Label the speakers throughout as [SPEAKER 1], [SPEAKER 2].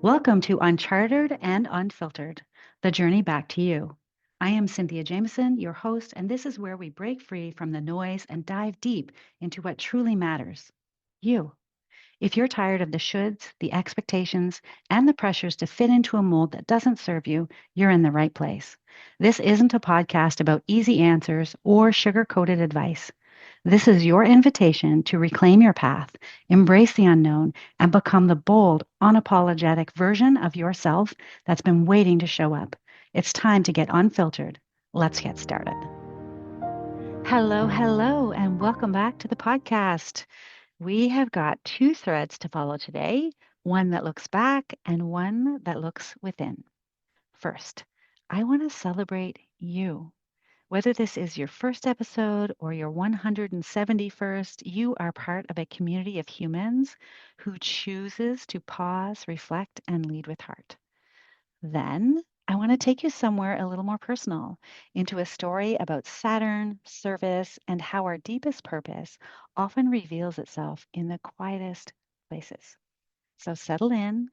[SPEAKER 1] Welcome to Uncharted and Unfiltered, the journey back to you. I am Cynthia Jameson, your host, and this is where we break free from the noise and dive deep into what truly matters you. If you're tired of the shoulds, the expectations, and the pressures to fit into a mold that doesn't serve you, you're in the right place. This isn't a podcast about easy answers or sugar coated advice. This is your invitation to reclaim your path, embrace the unknown, and become the bold, unapologetic version of yourself that's been waiting to show up. It's time to get unfiltered. Let's get started. Hello, hello, and welcome back to the podcast. We have got two threads to follow today, one that looks back and one that looks within. First, I want to celebrate you. Whether this is your first episode or your 171st, you are part of a community of humans who chooses to pause, reflect, and lead with heart. Then I want to take you somewhere a little more personal into a story about Saturn, service, and how our deepest purpose often reveals itself in the quietest places. So settle in,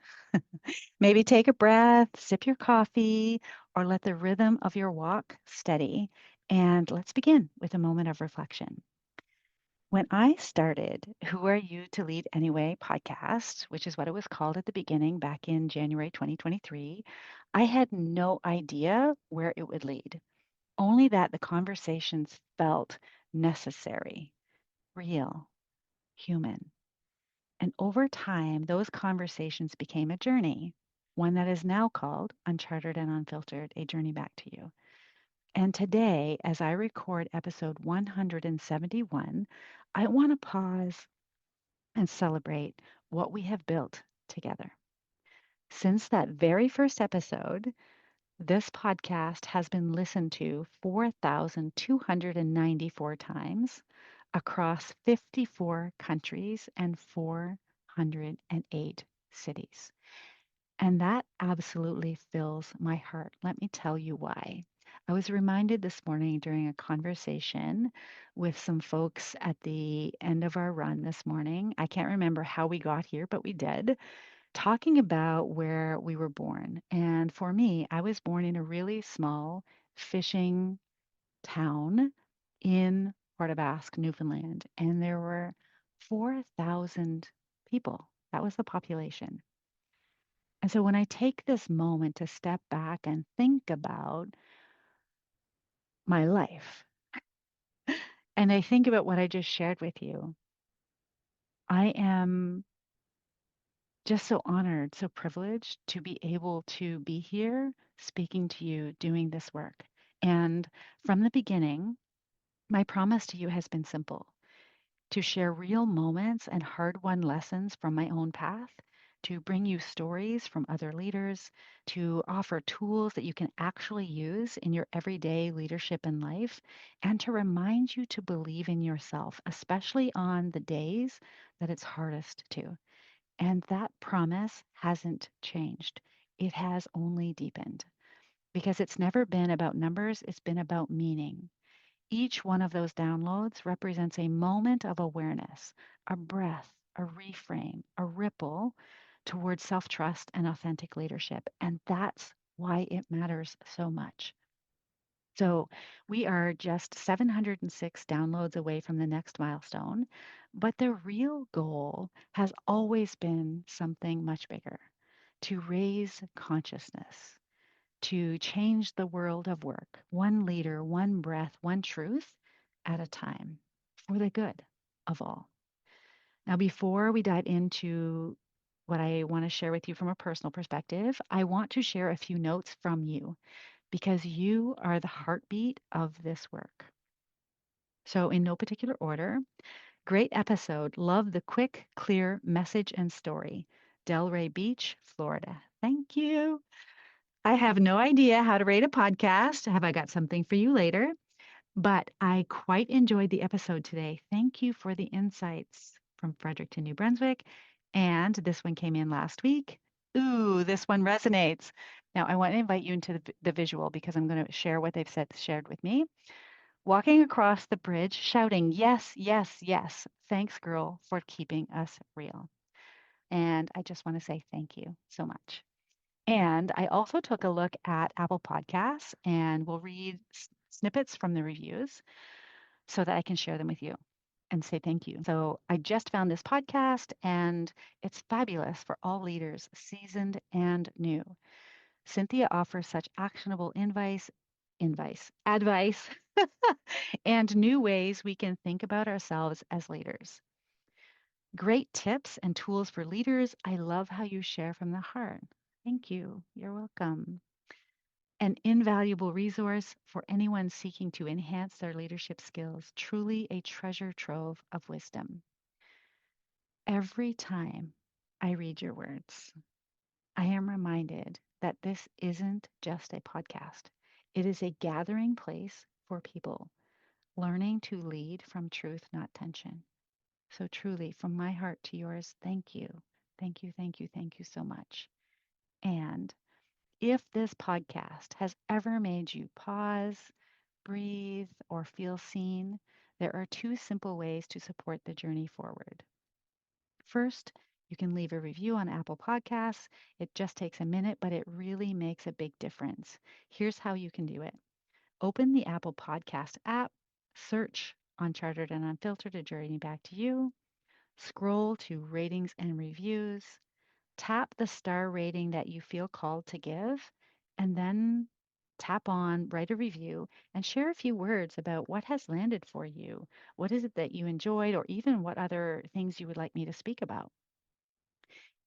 [SPEAKER 1] maybe take a breath, sip your coffee, or let the rhythm of your walk steady. And let's begin with a moment of reflection. When I started Who Are You to Lead Anyway podcast, which is what it was called at the beginning back in January 2023, I had no idea where it would lead, only that the conversations felt necessary, real, human. And over time, those conversations became a journey, one that is now called Uncharted and Unfiltered, a journey back to you. And today, as I record episode 171, I want to pause and celebrate what we have built together. Since that very first episode, this podcast has been listened to 4,294 times across 54 countries and 408 cities. And that absolutely fills my heart. Let me tell you why. I was reminded this morning during a conversation with some folks at the end of our run this morning. I can't remember how we got here, but we did, talking about where we were born. And for me, I was born in a really small fishing town in Port aux Basques, Newfoundland, and there were 4,000 people. That was the population. And so when I take this moment to step back and think about my life, and I think about what I just shared with you, I am just so honored, so privileged to be able to be here speaking to you, doing this work. And from the beginning, my promise to you has been simple: to share real moments and hard won lessons from my own path, to bring you stories from other leaders, to offer tools that you can actually use in your everyday leadership in life, and to remind you to believe in yourself, especially on the days that it's hardest to. And that promise hasn't changed. It has only deepened because it's never been about numbers, it's been about meaning. Each one of those downloads represents a moment of awareness, a breath, a reframe, a ripple towards self trust and authentic leadership. And that's why it matters so much. So we are just 706 downloads away from the next milestone. But the real goal has always been something much bigger: to raise consciousness, to change the world of work, one leader, one breath, one truth at a time, for the good of all. Now, before we dive into what I want to share with you from a personal perspective, I want to share a few notes from you because you are the heartbeat of this work. So, in no particular order, great episode. Love the quick, clear message and story. Delray Beach, Florida. Thank you. I have no idea how to rate a podcast. Have I got something for you later? But I quite enjoyed the episode today. Thank you for the insights from Fredericton, New Brunswick. And this one came in last week. Ooh, this one resonates. Now, I want to invite you into the visual because I'm going to share what they've shared with me. Walking across the bridge, shouting, yes, yes, yes. Thanks, girl, for keeping us real. And I just want to say thank you so much. And I also took a look at Apple Podcasts and will read snippets from the reviews so that I can share them with you and say thank you. So I just found this podcast and it's fabulous for all leaders, seasoned and new. Cynthia offers such actionable advice, and new ways we can think about ourselves as leaders. Great tips and tools for leaders. I love how you share from the heart. Thank you. You're welcome. An invaluable resource for anyone seeking to enhance their leadership skills. Truly a treasure trove of wisdom. Every time I read your words, I am reminded that this isn't just a podcast. It is a gathering place for people learning to lead from truth, not tension. So, truly, from my heart to yours, thank you. Thank you, thank you, thank you so much. And if this podcast has ever made you pause, breathe, or feel seen, there are two simple ways to support the journey forward. First, you can leave a review on Apple Podcasts. It just takes a minute, but it really makes a big difference. Here's how you can do it. Open the Apple Podcast app, search Uncharted and Unfiltered, A Journey Back to You, scroll to ratings and reviews, tap the star rating that you feel called to give, and then tap on write a review and share a few words about what has landed for you. What is it that you enjoyed, or even what other things you would like me to speak about?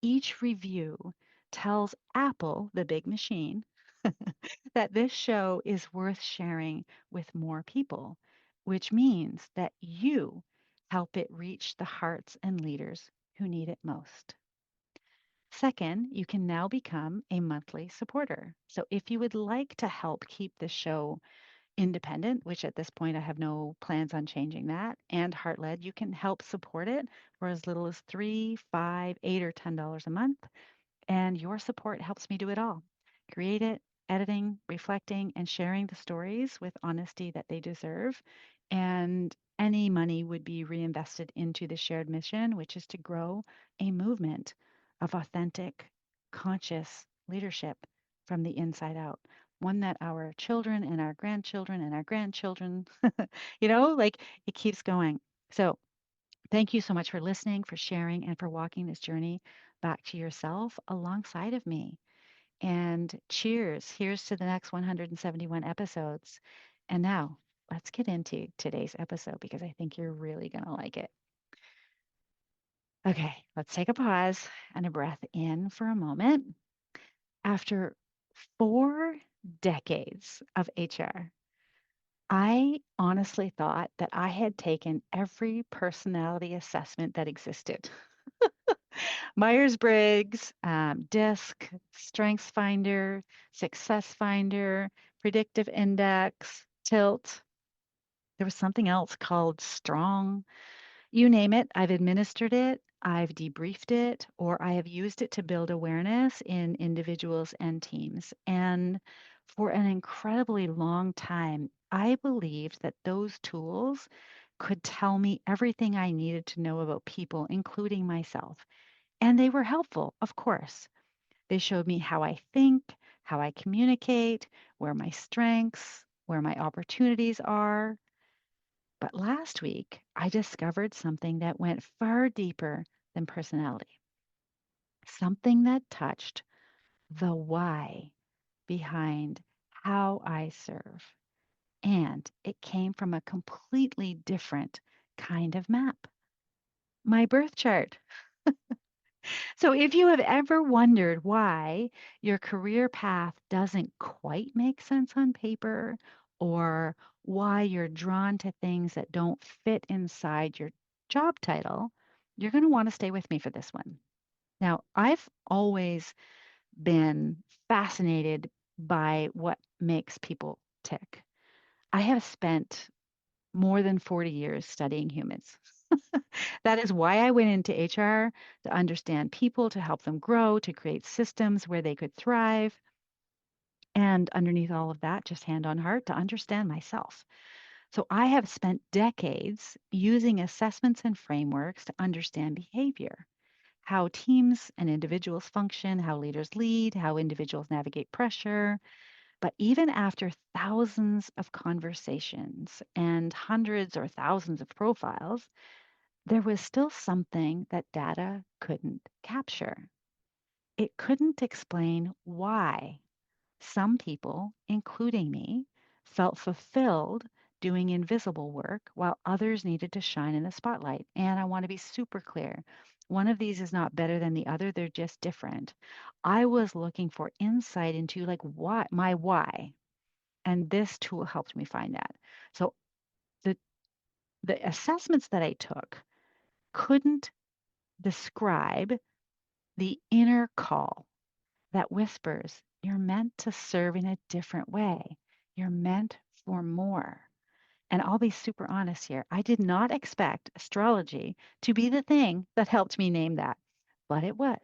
[SPEAKER 1] Each review tells Apple, the big machine, that this show is worth sharing with more people, which means that you help it reach the hearts and leaders who need it most. Second, you can now become a monthly supporter. So if you would like to help keep the show independent, which at this point I have no plans on changing that, and heart led, you can help support it for as little as 3, 5, 8, or $10 a month. And your support helps me do it all. Create it, editing, reflecting, and sharing the stories with honesty that they deserve. And any money would be reinvested into the shared mission, which is to grow a movement of authentic, conscious leadership from the inside out. One that our children and our grandchildren, like it keeps going. So thank you so much for listening, for sharing, and for walking this journey back to yourself alongside of me. And cheers. Here's to the next 171 episodes. And now let's get into today's episode because I think you're really going to like it. Okay, let's take a pause and a breath in for a moment. After 4 decades of HR, I honestly thought that I had taken every personality assessment that existed. Myers-Briggs, DISC, StrengthsFinder, SuccessFinder, Predictive Index, Tilt. There was something else called Strong. You name it, I've administered it, I've debriefed it, or I have used it to build awareness in individuals and teams. And for an incredibly long time, I believed that those tools could tell me everything I needed to know about people, including myself. And they were helpful, of course. They showed me how I think, how I communicate, where my strengths, where my opportunities are. But last week, I discovered something that went far deeper than personality, something that touched the why behind how I serve. And it came from a completely different kind of map, my birth chart. So, if you have ever wondered why your career path doesn't quite make sense on paper, or why you're drawn to things that don't fit inside your job title, you're going to want to stay with me for this one. Now, I've always been fascinated by what makes people tick. I have spent more than 40 years studying humans. That is why I went into HR, to understand people, to help them grow, to create systems where they could thrive. And underneath all of that, just hand on heart, to understand myself. So I have spent decades using assessments and frameworks to understand behavior, how teams and individuals function, how leaders lead, how individuals navigate pressure. But even after thousands of conversations and hundreds or thousands of profiles, there was still something that data couldn't capture. It couldn't explain why some people, including me, felt fulfilled doing invisible work while others needed to shine in the spotlight. And I want to be super clear. One of these is not better than the other, they're just different. I was looking for insight into like why, and this tool helped me find that. So the the assessments that I took couldn't describe the inner call that whispers, you're meant to serve in a different way. You're meant for more. And I'll be super honest here. I did not expect astrology to be the thing that helped me name that, but it was.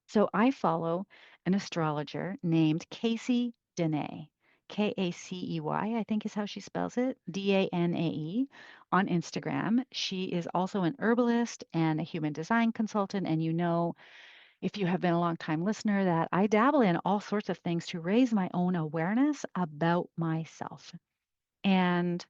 [SPEAKER 1] So I follow an astrologer named Casey Danae, Kacey, I think is how she spells it, Danae, on Instagram. She is also an herbalist and a human design consultant. And you know, if you have been a long time listener, that I dabble in all sorts of things to raise my own awareness about myself. And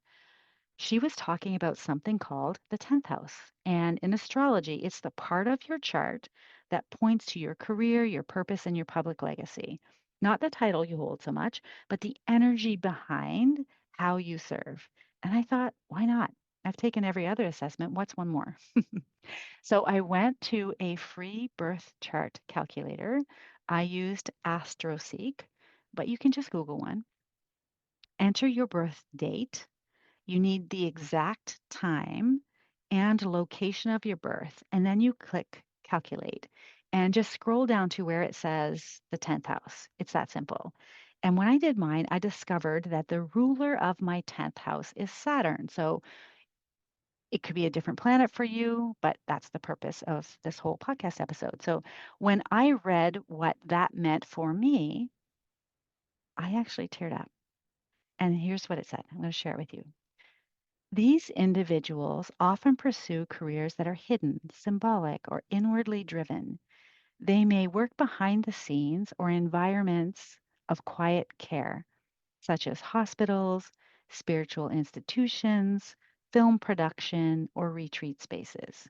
[SPEAKER 1] she was talking about something called the 10th house. And in astrology, it's the part of your chart that points to your career, your purpose, and your public legacy. Not the title you hold so much, but the energy behind how you serve. And I thought, why not? I've taken every other assessment. What's one more? So I went to a free birth chart calculator. I used AstroSeek, but you can just Google one. Enter your birth date. You need the exact time and location of your birth, and then you click calculate and just scroll down to where it says the 10th house. It's that simple. And when I did mine, I discovered that the ruler of my 10th house is Saturn. So it could be a different planet for you, but that's the purpose of this whole podcast episode. So when I read what that meant for me, I actually teared up. And here's what it said. I'm going to share it with you. These individuals often pursue careers that are hidden, symbolic, or inwardly driven. They may work behind the scenes or environments of quiet care, such as hospitals, spiritual institutions, film production, or retreat spaces.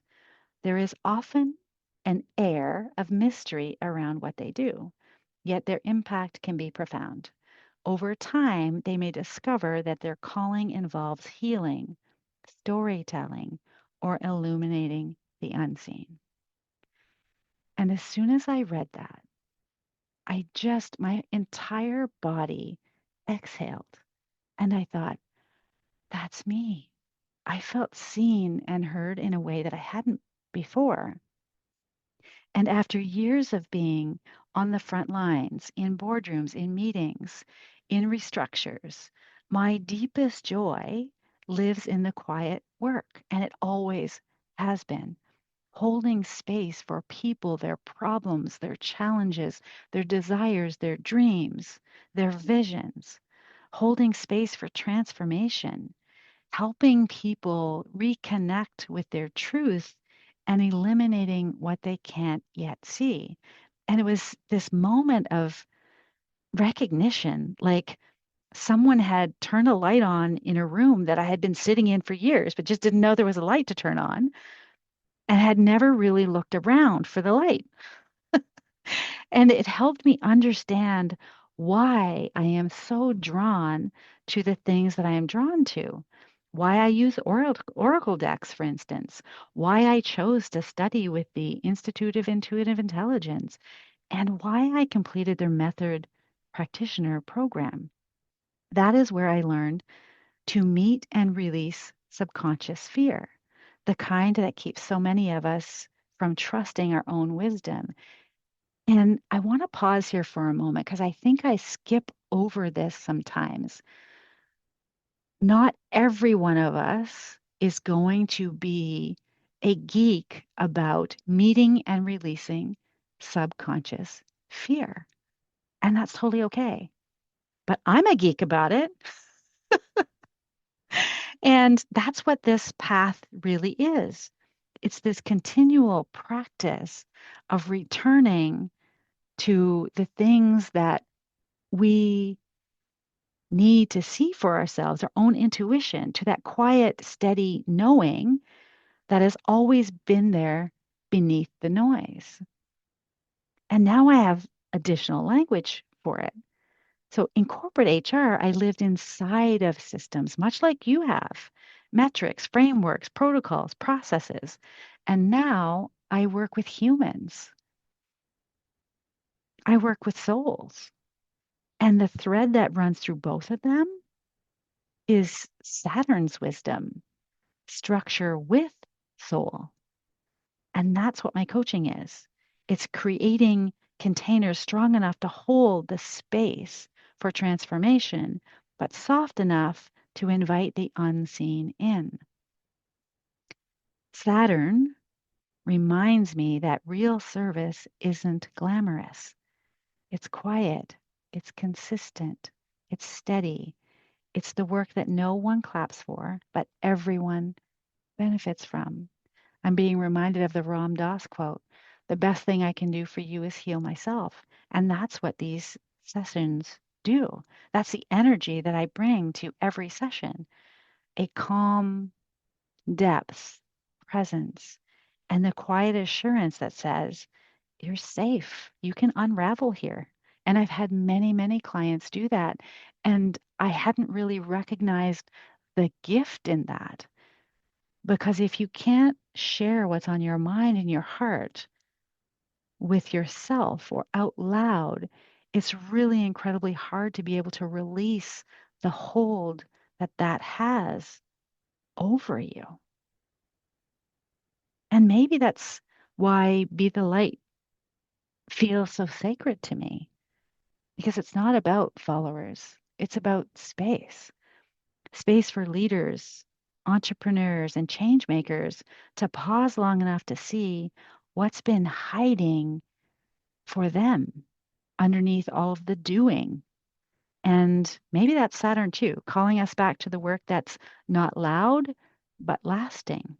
[SPEAKER 1] There is often an air of mystery around what they do, yet their impact can be profound. Over time, they may discover that their calling involves healing, storytelling, or illuminating the unseen. And as soon as I read that, my entire body exhaled. And I thought, that's me. I felt seen and heard in a way that I hadn't before. And after years of being on the front lines, in boardrooms, in meetings, in restructures, my deepest joy lives in the quiet work. And it always has been. Holding space for people, their problems, their challenges, their desires, their dreams, their visions. Holding space for transformation, helping people reconnect with their truth and eliminating what they can't yet see. And it was this moment of recognition, like someone had turned a light on in a room that I had been sitting in for years, but just didn't know there was a light to turn on and had never really looked around for the light. And it helped me understand why I am so drawn to the things that I am drawn to. Why I use oracle decks, for instance, why I chose to study with the Institute of Intuitive Intelligence, and why I completed their method practitioner program. That is where I learned to meet and release subconscious fear, the kind that keeps so many of us from trusting our own wisdom. And I want to pause here for a moment because I think I skip over this sometimes. Not every one of us is going to be a geek about meeting and releasing subconscious fear. And that's totally okay. But I'm a geek about it. And that's what this path really is. it's this continual practice of returning to the things that we need to see for ourselves, our own intuition, to that quiet, steady knowing that has always been there beneath the noise. And now I have additional language for it. So in corporate HR, I lived inside of systems, much like you have metrics, frameworks, protocols, processes. And now I work with humans, I work with souls. And the thread that runs through both of them is Saturn's wisdom, structure with soul. And that's what my coaching is. It's creating containers strong enough to hold the space for transformation, but soft enough to invite the unseen in. Saturn reminds me that real service isn't glamorous. It's quiet, it's consistent, it's steady. It's the work that no one claps for, but everyone benefits from. I'm being reminded of the Ram Dass quote, the best thing I can do for you is heal myself. And that's what these sessions do. That's the energy that I bring to every session, a calm depth, presence, and the quiet assurance that says, you're safe. You can unravel here. And I've had many, many clients do that. And I hadn't really recognized the gift in that. Because if you can't share what's on your mind and your heart with yourself or out loud, it's really incredibly hard to be able to release the hold that that has over you. And maybe that's why Be the Light feels so sacred to me, because it's not about followers, it's about space. Space for leaders, entrepreneurs, and change makers to pause long enough to see what's been hiding for them underneath all of the doing. And maybe that's Saturn too, calling us back to the work that's not loud, but lasting.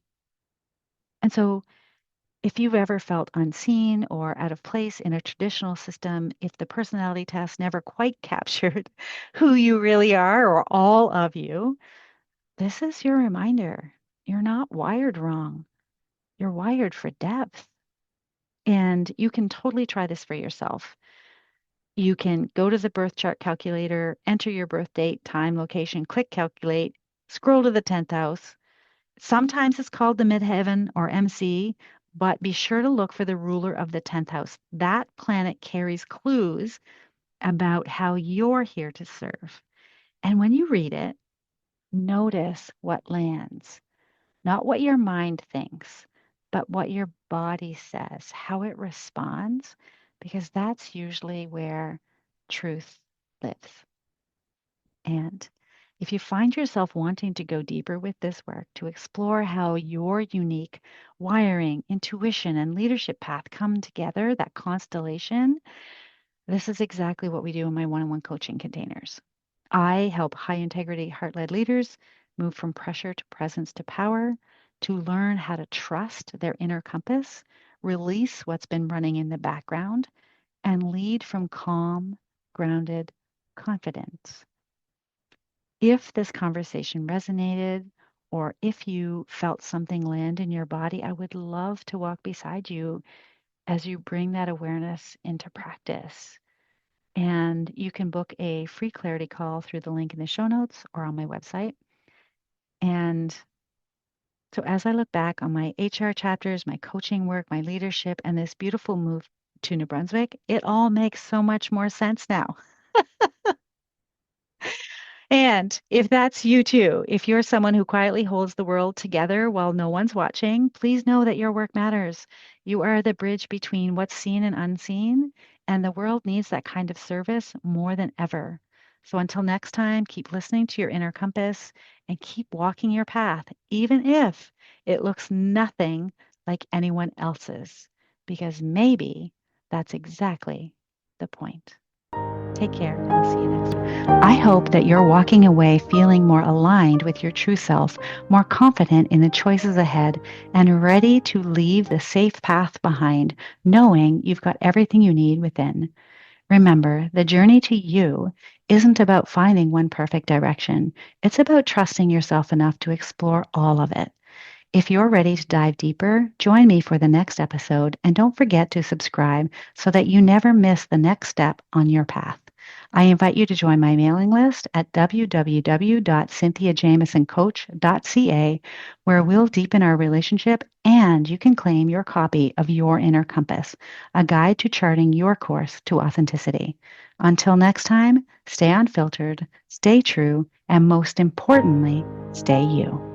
[SPEAKER 1] And so, if you've ever felt unseen or out of place in a traditional system, if the personality test never quite captured who you really are or all of you, this is your reminder. You're not wired wrong. You're wired for depth. And you can totally try this for yourself. You can go to the birth chart calculator, enter your birth date, time, location, click calculate, scroll to the 10th house. Sometimes it's called the midheaven or MC, but be sure to look for the ruler of the 10th house. That planet carries clues about how you're here to serve. And when you read it, notice what lands. Not what your mind thinks, but what your body says, how it responds, because that's usually where truth lives. And if you find yourself wanting to go deeper with this work, to explore how your unique wiring, intuition, and leadership path come together, that constellation, this is exactly what we do in my one on one coaching containers. I help high integrity, heart led leaders move from pressure to presence to power, to learn how to trust their inner compass, release what's been running in the background, and lead from calm, grounded confidence. If this conversation resonated, or if you felt something land in your body, I would love to walk beside you as you bring that awareness into practice. And you can book a free clarity call through the link in the show notes or on my website. And so as I look back on my HR chapters, my coaching work, my leadership, and this beautiful move to New Brunswick, it all makes so much more sense now. And if that's you too, if you're someone who quietly holds the world together while no one's watching, please know that your work matters. You are the bridge between what's seen and unseen, and the world needs that kind of service more than ever. So until next time, keep listening to your inner compass and keep walking your path, even if it looks nothing like anyone else's, because maybe that's exactly the point. Take care, and I'll see you next time. I hope that you're walking away feeling more aligned with your true self, more confident in the choices ahead, and ready to leave the safe path behind, knowing you've got everything you need within. Remember, the journey to you isn't about finding one perfect direction. It's about trusting yourself enough to explore all of it. If you're ready to dive deeper, join me for the next episode and don't forget to subscribe so that you never miss the next step on your path. I invite you to join my mailing list at www.cynthiajamesoncoach.ca, where we'll deepen our relationship and you can claim your copy of Your Inner Compass, a guide to charting your course to authenticity. Until next time, stay unfiltered, stay true, and most importantly, stay you.